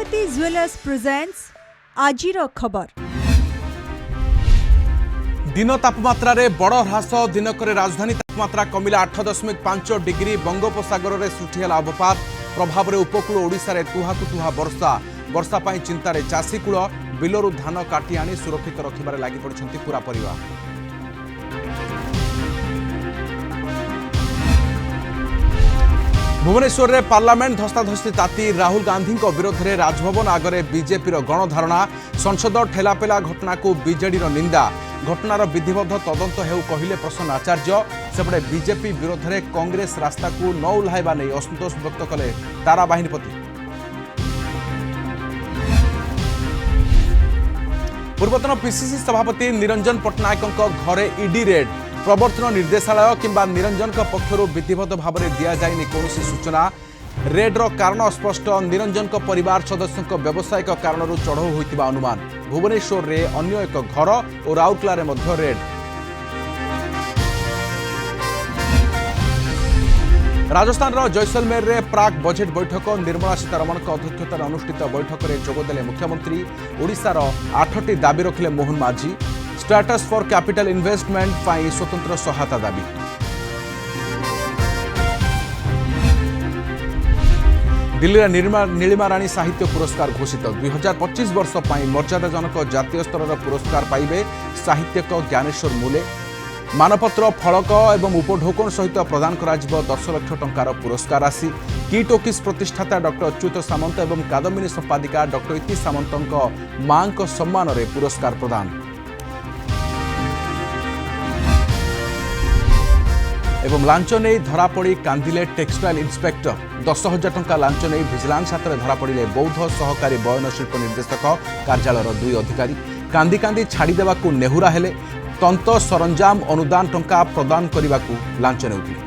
Bharti jewellers presents आजिर खबर। दिन तापमात्रा रे बड़ ह्रास दिनक राजधानी तापमात्रा कमिला 8.5 डिग्री बंगोपसागर में सृष्टि है अवपात प्रभाव में उपकूल ओडिशा रे तुहाकु तुहा वर्षा पाई चिंतार चाषीकूल बिलरू धान काटी आनी सुरक्षित रखिबारे लागि पड़िछंती पूरा परिवार। भुवनेश्वर में पार्लियामेंट धस्ताधस्ती ताती राहुल गांधी विरोध में राजभवन आगे बीजेपी गणधारणा संसद ठेलापेला घटना को बीजेडी निंदा घटनार विधिबद्ध तदंत हेउ कहिले प्रसन्न आचार्य सेपटे बीजेपी विरोध में कांग्रेस रास्ता को न ओह्लाइबा नहीं असंतोष व्यक्त कले तारा बाहिनीपति। पूर्वतन पीसीसी सभापति निरंजन पट्टनायक घरे ईडी रेड प्रवर्तन निर्देशालय किंबा निरंजन पक्षर विधिवत भाव में दि जाए कौन सूचना रेड्र कारण अस्पष्ट निरंजन परिवार सदस्यों व्यावसायिक कारण चढ़ऊ होता अनुमान भुवनेश्वर रे अन्य एक घर और राउरकेला में रेड। राजस्थान जैसलमेर रे प्राक बजेट बैठक निर्मला सीतारमण अध्यक्षतार अनुष्ठित बैठक में जोगदेले मुख्यमंत्री ओडिशार 8टी दाबी रखिले मोहन माझी स्टेटस फॉर कैपिटल इन्वेस्टमेंट पाई स्वतंत्र सहायता दाबी। दिल्ली नीलिमा राणी साहित्य पुरस्कार घोषित 2025 वर्ष पाई मर्यादाजनक जातीय स्तर पुरस्कार पाइबे साहित्यक ज्ञानेश्वर मूले मानपत्र फलक एवं उपढौकन सहित प्रदान करा 10 लाख टंकार पुरस्कार राशि की टोकिस प्रतिष्ठाता डॉक्टर अच्युत सामंत एवं कादम्बिनी संपादिका डॉक्टर इति सामंतଙ୍କ मांक सम्मान रे पुरस्कार प्रदान एवं लांच नहीं धरापड़ी कांदिले टेक्सटाइल इंस्पेक्टर 10,000 टंका लांच नहीं विजिलेंस हाथ में धरापड़े बौद्ध सहकारी बयन शिल्प निर्देशक कार्यालयर 2 अधिकारी कांदी कांदी छाड़देवा नेहुरा हेले तंत्र सरंजाम अनुदान टंका प्रदान करने लांच नेउथिले।